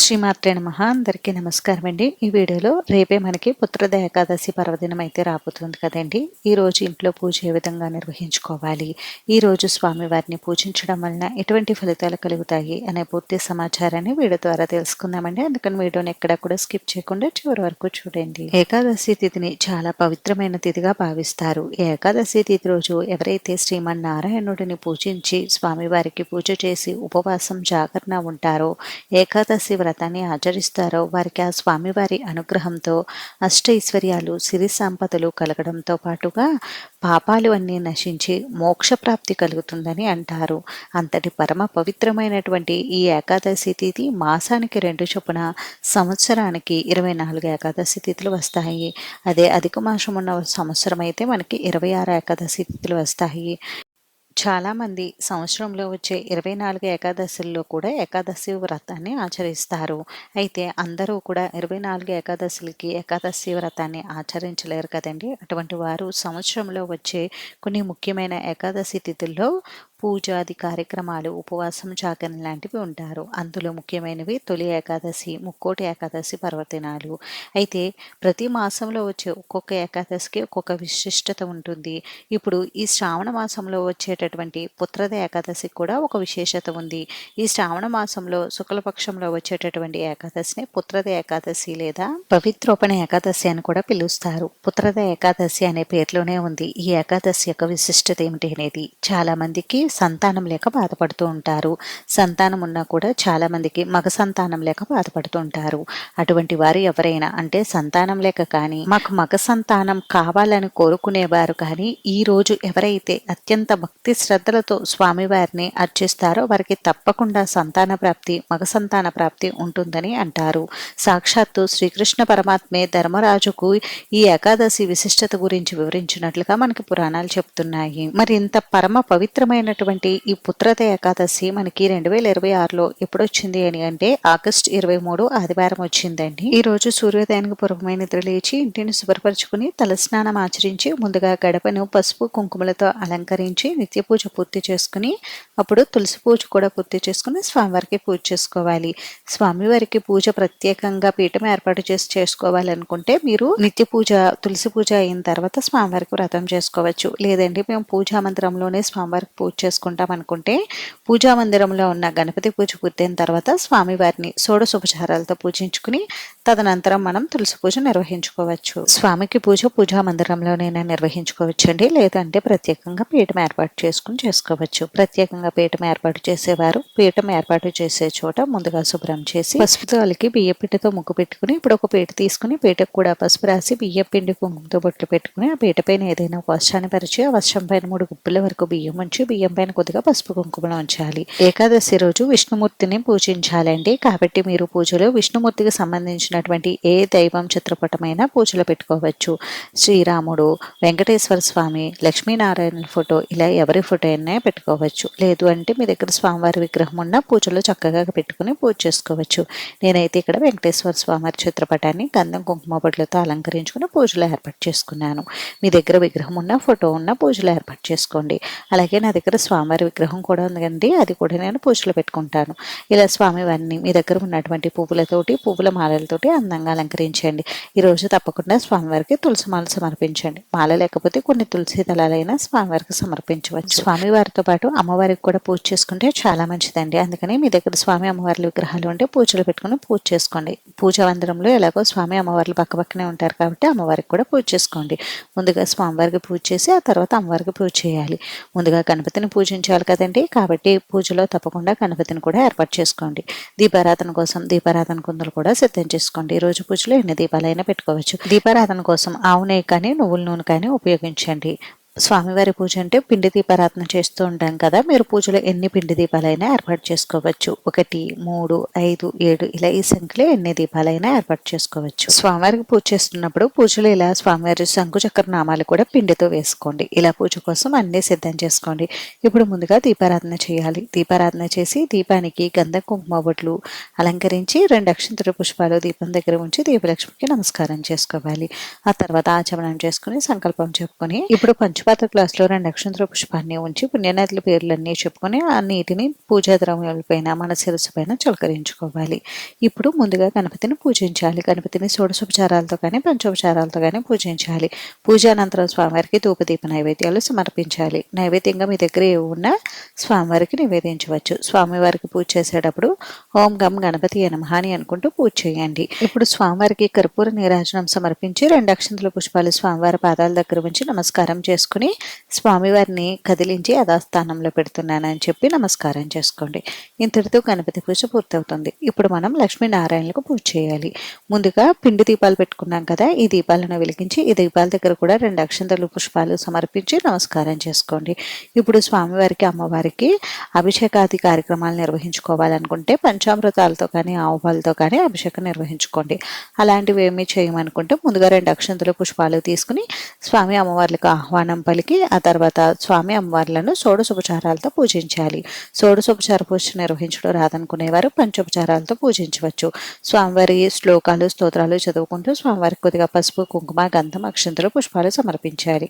శ్రీమాత్రే నమః. అందరికీ నమస్కారం అండి. ఈ వీడియోలో రేపే మనకి పుత్రద ఏకాదశి పర్వదినం అయితే రాబోతుంది కదండి. ఈరోజు ఇంట్లో పూజ ఏ విధంగా నిర్వహించుకోవాలి, ఈరోజు స్వామివారిని పూజించడం వలన ఎటువంటి ఫలితాలు కలుగుతాయి అనే పూర్తి సమాచారాన్ని వీడియో ద్వారా తెలుసుకుందామండి. అందుకని వీడియోని ఎక్కడా కూడా స్కిప్ చేయకుండా చివరి వరకు చూడండి. ఏకాదశి తిథిని చాలా పవిత్రమైన తిథిగా భావిస్తారు. ఈ ఏకాదశి తిథి రోజు ఎవరైతే శ్రీమన్నారాయణుడిని పూజించి స్వామివారికి పూజ చేసి ఉపవాసం జాగరణ ఉంటారో, ఏకాదశి వ్రతాన్ని ఆచరిస్తారో వారికి ఆ స్వామివారి అనుగ్రహంతో అష్టైశ్వర్యాలు సిరి సంపదలు కలగడంతో పాటుగా పాపాలు అన్నీ నశించి మోక్షప్రాప్తి కలుగుతుందని అంటారు. అంతటి పరమ పవిత్రమైనటువంటి ఈ ఏకాదశి తిథి మాసానికి 2 చొప్పున సంవత్సరానికి 24 ఏకాదశి తిథులు వస్తాయి. అదే అధిక మాసం ఉన్న సంవత్సరం అయితే మనకి 26 ఏకాదశి తిథులు వస్తాయి. చాలామంది సంవత్సరంలో వచ్చే 24 ఏకాదశుల్లో కూడా ఏకాదశి వ్రతాన్ని ఆచరిస్తారు. అయితే అందరూ కూడా 24 ఏకాదశులకి ఏకాదశి వ్రతాన్ని ఆచరించలేరు కదండి. అటువంటి వారు సంవత్సరంలో వచ్చే కొన్ని ముఖ్యమైన ఏకాదశి తిథుల్లో పూజాది కార్యక్రమాలు, ఉపవాసం జాగరణ లాంటివి ఉంటారు. అందులో ముఖ్యమైనవి తొలి ఏకాదశి, ముక్కోటి ఏకాదశి పర్వదినాలు. అయితే ప్రతి మాసంలో వచ్చే ఒక్కొక్క ఏకాదశికి ఒక్కొక్క విశిష్టత ఉంటుంది. ఇప్పుడు ఈ శ్రావణ మాసంలో వచ్చేటటువంటి పుత్రద ఏకాదశికి కూడా ఒక విశేషత ఉంది. ఈ శ్రావణ మాసంలో శుక్లపక్షంలో వచ్చేటటువంటి ఏకాదశిని పుత్రద ఏకాదశి లేదా పవిత్రోపణ ఏకాదశి అని కూడా పిలుస్తారు. పుత్రద ఏకాదశి అనే పేర్లోనే ఉంది ఈ ఏకాదశి యొక్క విశిష్టత ఏమిటి అనేది. చాలా మందికి సంతానం లేక బాధపడుతూ ఉంటారు. సంతానం ఉన్నా కూడా చాలా మందికి మగ సంతానం లేక బాధపడుతూ ఉంటారు. అటువంటి వారు ఎవరైనా, అంటే సంతానం లేక కానీ మాకు మగ సంతానం కావాలని కోరుకునేవారు కానీ ఈ రోజు ఎవరైతే అత్యంత భక్తి శ్రద్ధలతో స్వామివారిని అర్చిస్తారో వారికి తప్పకుండా సంతాన ప్రాప్తి, మగ సంతాన ప్రాప్తి ఉంటుందని అంటారు. సాక్షాత్తు శ్రీకృష్ణ పరమాత్మే ధర్మరాజుకు ఈ ఏకాదశి విశిష్టత గురించి వివరించినట్లుగా మనకి పురాణాలు చెప్తున్నాయి. మరి ఇంత పరమ పవిత్రమైనటువంటి ఈ పుత్రద ఏకాదశి మనకి 2026లో ఎప్పుడొచ్చింది అని అంటే ఆగస్టు 23 ఆదివారం వచ్చిందండి. ఈ రోజు సూర్యోదయానికి పూర్వమైన నిద్ర లేచి ఇంటిని శుభ్రపరచుకుని తలస్నానం ఆచరించి ముందుగా గడపను పసుపు కుంకుమలతో అలంకరించి నిత్య పూజ పూర్తి చేసుకుని అప్పుడు తులసి పూజ కూడా పూర్తి చేసుకుని స్వామివారికి పూజ చేసుకోవాలి. స్వామివారికి పూజ ప్రత్యేకంగా పీఠం ఏర్పాటు చేసి చేసుకోవాలనుకుంటే మీరు నిత్య పూజ, తులసి పూజ అయిన తర్వాత స్వామివారికి వ్రతం చేసుకోవచ్చు. లేదండి మేము పూజా మందిరంలోనే స్వామివారికి పూజ చేసుకుంటాం అనుకుంటే పూజా మందిరంలో ఉన్న గణపతి పూజ పూర్తయిన తర్వాత స్వామివారిని షోడశోపచారాలతో పూజించుకుని తదనంతరం మనం తులసి పూజ నిర్వహించుకోవచ్చు. స్వామికి పూజ పూజా మందిరంలోనైనా నిర్వహించుకోవచ్చండి. లేదంటే ప్రత్యేకంగా పీఠం ఏర్పాటు చేసుకుని చేసుకోవచ్చు. ప్రత్యేకంగా పీఠం ఏర్పాటు చేసేవారు పీఠం ఏర్పాటు చేసే చోట ముందుగా శుభ్రం చేసి పసుపుతో అలికి బియ్య పిండితో ముగ్గు పెట్టుకుని ఇప్పుడు ఒక పీట తీసుకుని పీటకు కూడా పసుపు రాసి బియ్య పిండి కుంకుమతో బొట్లు పెట్టుకుని ఆ పీట పైన ఏదైనా ఒక వస్త్రాన్ని పరిచి ఆ వస్త్రం పైన 3 గుప్పిల వరకు బియ్యం ఉంచి బియ్యం పైన కొద్దిగా పసుపు కుంకుమలు ఉంచాలి. ఏకాదశి రోజు విష్ణుమూర్తిని పూజించాలండి. కాబట్టి మీరు పూజలో విష్ణుమూర్తికి సంబంధించినటువంటి ఏ దైవం చిత్రపటమైనా పూజలో పెట్టుకోవచ్చు. శ్రీరాముడు, వెంకటేశ్వర స్వామి, లక్ష్మీనారాయణ ఫోటో ఇలా ఎవరి ఫోటో అయినా పెట్టుకోవచ్చు. లేదు అంటే మీ దగ్గర స్వామివారి విగ్రహం ఉన్న పూజలో చక్కగా పెట్టుకుని పూజ చేసుకోవచ్చు. నేనైతే ఇక్కడ వెంకటేశ్వర స్వామివారి చిత్రపటాన్ని గంధం కుంకుమ బొట్లతో అలంకరించుకుని పూజలో ఏర్పాటు చేసుకున్నాను. మీ దగ్గర విగ్రహం ఉన్న ఫోటో ఉన్న పూజలో ఏర్పాటు చేసుకోండి. అలాగే నా దగ్గర స్వామివారి విగ్రహం కూడా ఉందండి, అది కూడా నేను పూజలో పెట్టుకుంటాను. ఇలా స్వామివారిని మీ దగ్గర ఉన్నటువంటి పువ్వులతోటి, పువ్వుల మాలలతోటి అందంగా అలంకరించండి. ఈరోజు తప్పకుండా స్వామివారికి తులసి మాల సమర్పించండి. మాల లేకపోతే కొన్ని తులసి దళాలైనా స్వామివారికి సమర్పించవచ్చు. స్వామివారితో పాటు అమ్మవారికి కూడా పూజ చేసుకుంటే చాలా మంచిదండి. అందుకని మీ దగ్గర స్వామి అమ్మవార్ల విగ్రహాలు ఉంటే పూజలు పెట్టుకుని పూజ చేసుకోండి. పూజా మందిరంలో ఎలాగో స్వామి అమ్మవార్లు పక్కపక్కనే ఉంటారు కాబట్టి అమ్మవారికి కూడా పూజ చేసుకోండి. ముందుగా స్వామివారికి పూజ చేసి ఆ తర్వాత అమ్మవారికి పూజ చేయాలి. ముందుగా గణపతిని పూజించాలి కదండి. కాబట్టి పూజలో తప్పకుండా గణపతిని కూడా ఏర్పాటు చేసుకోండి. దీపారాధన కోసం దీపారాధన కుందులు కూడా సిద్ధం చేసుకోండి. ఈ రోజు పూజలో ఎన్ని దీపాలైనా పెట్టుకోవచ్చు. దీపారాధన కోసం ఆవు నెయ్యి కానీ నువ్వుల నూనె కానీ ఉపయోగించండి. స్వామివారి పూజ అంటే పిండి దీపారాధన చేస్తూ ఉంటాం కదా, మీరు పూజలో ఎన్ని పిండి దీపాలైనా ఏర్పాటు చేసుకోవచ్చు. 1, 3, 5, 7 ఇలా ఈ సంఖ్యలో ఎన్ని దీపాలైనా ఏర్పాటు చేసుకోవచ్చు. స్వామివారికి పూజ చేస్తున్నప్పుడు పూజలో ఇలా స్వామివారి శంకుచక్ర నామాలు కూడా పిండితో వేసుకోండి. ఇలా పూజ కోసం అన్ని సిద్ధం చేసుకోండి. ఇప్పుడు ముందుగా దీపారాధన చేయాలి. దీపారాధన చేసి దీపానికి గంధం కుంకుమ బొట్లు అలంకరించి 2 అక్షంతల పుష్పాలు దీపం దగ్గర ఉంచి దీపలక్ష్మికి నమస్కారం చేసుకోవాలి. ఆ తర్వాత ఆచమనం చేసుకుని సంకల్పం చెప్పుకొని ఇప్పుడు పంచపాత్ర గ్లాసులో 2 అక్షంతల పుష్పాన్ని ఉంచి పుణ్యనదుల పేర్లన్నీ చెప్పుకొని ఆ నీటిని పూజా ద్రవ్యాలపైన మన శిరస్సు పైన చిలకరించుకోవాలి. ఇప్పుడు ముందుగా గణపతిని పూజించాలి. గణపతిని షోడశోపచారాలతో కానీ పంచోపచారాలతో కానీ పూజించాలి. పూజానంతరం స్వామివారికి ధూపదీప నైవేద్యాలు సమర్పించాలి. నైవేద్యంగా మీ దగ్గర ఏవి ఉన్నా స్వామివారికి నివేదించవచ్చు. స్వామివారికి పూజ చేసేటప్పుడు ఓం గం గణపతి నమః అని అనుకుంటూ పూజ చేయండి. ఇప్పుడు స్వామివారికి కర్పూర నీరాజనం సమర్పించి 2 అక్షంతల పుష్పాలు స్వామివారి పాదాల దగ్గర ఉంచి నమస్కారం చేసుకుని స్వామివారిని కదిలించి యథాస్థానంలో పెడుతున్నానని చెప్పి నమస్కారం చేసుకోండి. ఇంతటితో గణపతి పూజ పూర్తవుతుంది. ఇప్పుడు మనం లక్ష్మీనారాయణలకు పూజ చేయాలి. ముందుగా పిండి దీపాలు పెట్టుకున్నాం కదా, ఈ దీపాలను వెలిగించి ఈ దీపాల దగ్గర కూడా 2 అక్షంతల పుష్పాలు సమర్పించి నమస్కారం చేసుకోండి. ఇప్పుడు స్వామివారికి అమ్మవారికి అభిషేకాది కార్యక్రమాలు నిర్వహించుకోవాలనుకుంటే పంచామృతాలతో కానీ ఆవు పాలతో కానీ అభిషేకం నిర్వహించుకోండి. అలాంటివి ఏమీ చేయమనుకుంటే ముందుగా 2 అక్షంతల పుష్పాలు తీసుకుని స్వామి అమ్మవార్లకు ఆహ్వానం పలికి ఆ తర్వాత స్వామి అమ్మవార్లను షోడశోపచారాలతో పూజించాలి. షోడశోపచార పూజ నిర్వహించడం రాదనుకునేవారు పంచోపచారాలతో పూజించవచ్చు. స్వామివారి శ్లోకాలు స్తోత్రాలు చదువుకుంటూ స్వామివారికి కొద్దిగా పసుపు కుంకుమ గంధం అక్షంతలు పుష్పాలు సమర్పించాలి.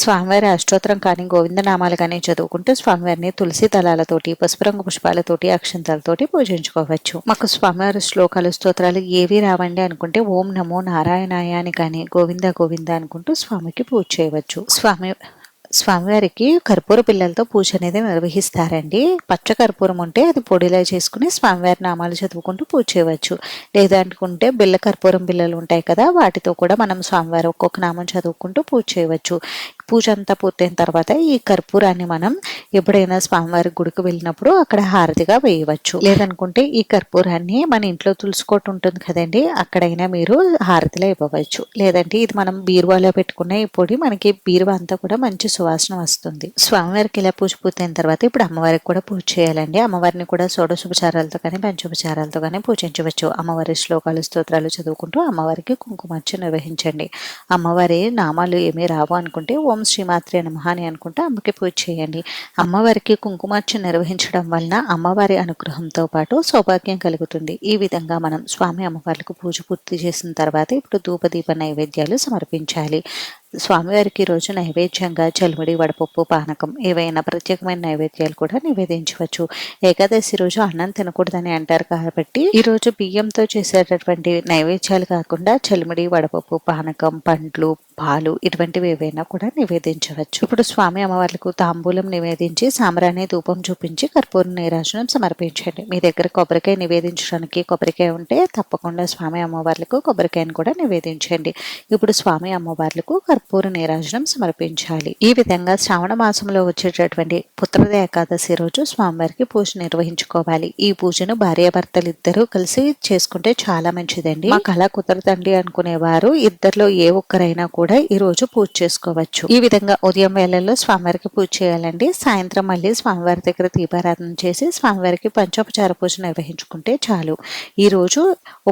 స్వామివారి అష్టోత్తరం కానీ గోవిందనామాలు కానీ చదువుకుంటూ స్వామివారిని తులసి దళాలతోటి పసుపు రంగు పుష్పాలతోటి అక్షంతలతోటి పూజించుకోవచ్చు. మాకు స్వామివారి శ్లోకాలు స్తోత్రాలు ఏవి రావండి అనుకుంటే ఓం నమో నారాయణాయ అని కానీ గోవింద గోవింద అనుకుంటూ స్వామికి పూజ చేయవచ్చు. స్వామివారికి కర్పూర పిల్లలతో పూజ అనేది నిర్వహిస్తారండి. పచ్చ కర్పూరం ఉంటే అది పొడిలా చేసుకుని స్వామివారి నామాలు చదువుకుంటూ పూజ చేయవచ్చు. లేదనుకుంటే బిళ్ళ కర్పూరం బిళ్ళలు ఉంటాయి కదా, వాటితో కూడా మనం స్వామివారి ఒక్కొక్క నామం చదువుకుంటూ పూజ చేయవచ్చు. పూజ అంతా పూర్తయిన తర్వాత ఈ కర్పూరాన్ని మనం ఎప్పుడైనా స్వామివారి గుడికి వెళ్ళినప్పుడు అక్కడ హారతిగా వేయవచ్చు. లేదనుకుంటే ఈ కర్పూరాన్ని మన ఇంట్లో తులుసుకోట ఉంటుంది కదండి, అక్కడైనా మీరు హారతిలో ఇవ్వవచ్చు. లేదంటే ఇది మనం బీరువాలో పెట్టుకున్న ఈ పొడి మనకి బీరువా అంతా కూడా మంచి సువాసన వస్తుంది. స్వామివారికి ఇలా పూజ పూర్తయిన తర్వాత ఇప్పుడు అమ్మవారికి కూడా పూజ చేయాలండి. అమ్మవారిని కూడా షోడశోపచారాలతో కానీ పంచోపచారాలతో కానీ పూజించవచ్చు. అమ్మవారి శ్లోకాలు స్తోత్రాలు చదువుకుంటూ అమ్మవారికి కుంకుమార్చన నిర్వహించండి. అమ్మవారి నామాలు ఏమీ రావు అనుకుంటే ఓం శ్రీమాత్రే నమః అని అనుకుంటే అమ్మకి పూజ చేయండి. అమ్మవారికి కుంకుమార్చన నిర్వహించడం వలన అమ్మవారి అనుగ్రహంతో పాటు సౌభాగ్యం కలుగుతుంది. ఈ విధంగా మనం స్వామి అమ్మవార్లకు పూజ పూర్తి చేసిన తర్వాత ఇప్పుడు ధూపదీప నైవేద్యాలు సమర్పించాలి. స్వామివారికి రోజు నైవేద్యంగా చలిమిడి వడపప్పు పానకం ఏవైనా ప్రత్యేకమైన నైవేద్యాలు కూడా నివేదించవచ్చు. ఏకాదశి రోజు అన్నం తినకూడదని అంటారు కాబట్టి ఈ రోజు బియ్యంతో చేసేటటువంటి నైవేద్యాలు కాకుండా చలిమిడి వడపప్పు పానకం పండ్లు పాలు ఇటువంటివి ఏవైనా కూడా నివేదించవచ్చు. ఇప్పుడు స్వామి అమ్మవార్లకు తాంబూలం నివేదించి సాంబ్రాణి ధూపం చూపించి కర్పూర నీరాజనం సమర్పించండి. మీ దగ్గర కొబ్బరికాయ నివేదించడానికి కొబ్బరికాయ ఉంటే తప్పకుండా స్వామి అమ్మవార్లకు కొబ్బరికాయను కూడా నివేదించండి. ఇప్పుడు స్వామి అమ్మవార్లకు కర్పూర నీరాజనం సమర్పించాలి. ఈ విధంగా శ్రావణ మాసంలో వచ్చేటటువంటి పుత్రద ఏకాదశి రోజు స్వామివారికి పూజ నిర్వహించుకోవాలి. ఈ పూజను భార్యాభర్తలు ఇద్దరు కలిసి చేసుకుంటే చాలా మంచిదండి. మాకు అలా కుదరదండి అనుకునేవారు ఇద్దరిలో ఏ ఒక్కరైనా కూడా ఈ రోజు పూజ చేసుకోవచ్చు. ఈ విధంగా ఉదయం వేళల్లో స్వామివారికి పూజ చేయాలండి. సాయంత్రం మళ్ళీ స్వామివారి దగ్గర దీపారాధన చేసి స్వామివారికి పంచోపచార పూజ నిర్వహించుకుంటే చాలు. ఈ రోజు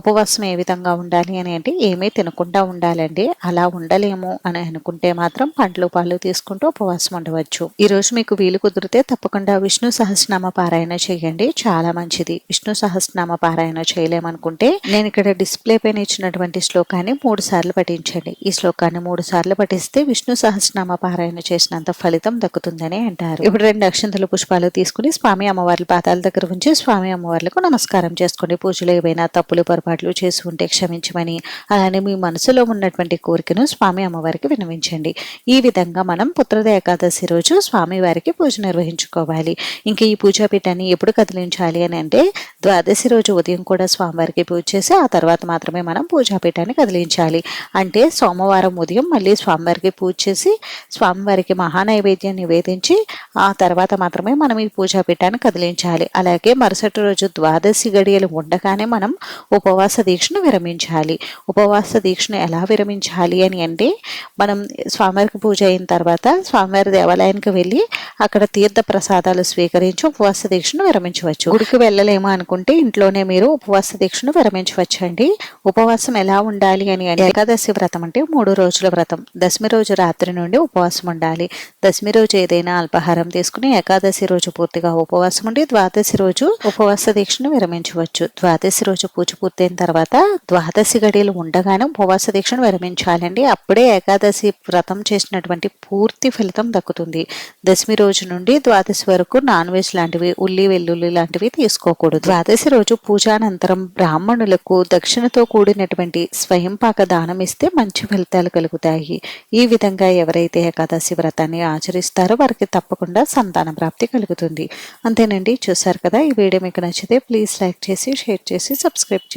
ఉపవాసం ఏ విధంగా ఉండాలి అని అంటే ఏమీ తినకుండా ఉండాలండి. అలా ఉండలేము అని అనుకుంటే మాత్రం పండ్లు పాలు తీసుకుంటూ ఉపవాసం ఉండవచ్చు. ఈ రోజు మీకు వీలు కుదిరితే తప్పకుండా విష్ణు సహస్రనామ పారాయణ చేయండి, చాలా మంచిది. విష్ణు సహస్రనామ పారాయణ చేయలేమనుకుంటే నేను ఇక్కడ డిస్ప్లే పైన ఇచ్చినటువంటి శ్లోకాన్ని 3 సార్లు పఠించండి. ఈ శ్లోకాన్ని 3 సార్లు పఠిస్తే విష్ణు సహస్రనామ పారాయణ చేసినంత ఫలితం దక్కుతుందని అంటారు. ఇప్పుడు 2 అక్షంతల పుష్పాలు తీసుకుని స్వామి అమ్మవార్ల పాదాల దగ్గర ఉంచి స్వామి అమ్మవార్లకు నమస్కారం చేసుకోండి. పూజలో ఏవైనా తప్పులు పొరపాట్లు చేసి ఉంటే క్షమించమని, అలానే మీ మనసులో ఉన్నటువంటి కోరికను స్వామి అమ్మవారికి విన్నవించండి. ఈ విధంగా మనం పుత్రద ఏకాదశి రోజు స్వామి వారికి పూజ నిర్వహించుకోవాలి. ఇంకా ఈ పూజాపీఠాన్ని ఎప్పుడు కదిలించాలి అని అంటే ద్వాదశి రోజు ఉదయం కూడా స్వామివారికి పూజ చేసి ఆ తర్వాత మాత్రమే మనం పూజాపీఠాన్ని కదిలించాలి. అంటే సోమవారం ఉదయం మళ్ళీ స్వామివారికి పూజ చేసి స్వామివారికి మహానైవేద్యం నివేదించి ఆ తర్వాత మాత్రమే మనం ఈ పూజాపీఠాన్ని కదిలించాలి. అలాగే మరుసటి రోజు ద్వాదశి గడియలు ఉండగానే మనం ఉపవాస దీక్షను విరమించాలి. ఉపవాస దీక్షను ఎలా విరమించాలి అని అంటే మనం స్వామివారికి పూజ అయిన తర్వాత స్వామివారి దేవాలయానికి వెళ్ళి అక్కడ తీర్థ ప్రసాదాలు స్వీకరించి ఉపవాస దీక్షను విరమించవచ్చు. గుడికి వెళ్ళలేము అనుకుంటే ఇంట్లోనే మీరు ఉపవాస దీక్షను విరమించవచ్చు అండి. ఉపవాసం ఎలా ఉండాలి అని అంటే ఏకాదశి వ్రతం అంటే 3 రోజులు రోజుల వ్రతం. దశమి రోజు రాత్రి నుండి ఉపవాసం ఉండాలి. దశమి రోజు ఏదైనా అల్పాహారం తీసుకుని ఏకాదశి రోజు పూర్తిగా ఉపవాసం ఉండి ద్వాదశి రోజు ఉపవాస దీక్షను విరమించవచ్చు. ద్వాదశి రోజు పూజ పూర్తయిన తర్వాత ద్వాదశి గడియలు ఉండగానే ఉపవాస దీక్షను విరమించాలండి. అప్పుడే ఏకాదశి వ్రతం చేసినటువంటి పూర్తి ఫలితం దక్కుతుంది. దశమి రోజు నుండి ద్వాదశి వరకు నాన్ వెజ్ లాంటివి, ఉల్లి వెల్లుల్లి లాంటివి తీసుకోకూడదు. ద్వాదశి రోజు పూజానంతరం బ్రాహ్మణులకు దక్షిణతో కూడినటువంటి స్వయంపాక దానం ఇస్తే మంచి ఫలితాలు కలుగుతాయి. ఈ విధంగా ఎవరైతే ఏకాదశి వ్రతాన్ని ఆచరిస్తారో వారికి తప్పకుండా సంతాన ప్రాప్తి కలుగుతుంది. అంతేనండి, చూసారు కదా. ఈ వీడియో మీకు నచ్చితే ప్లీజ్ లైక్ చేసి, షేర్ చేసి, సబ్స్క్రైబ్ చేసి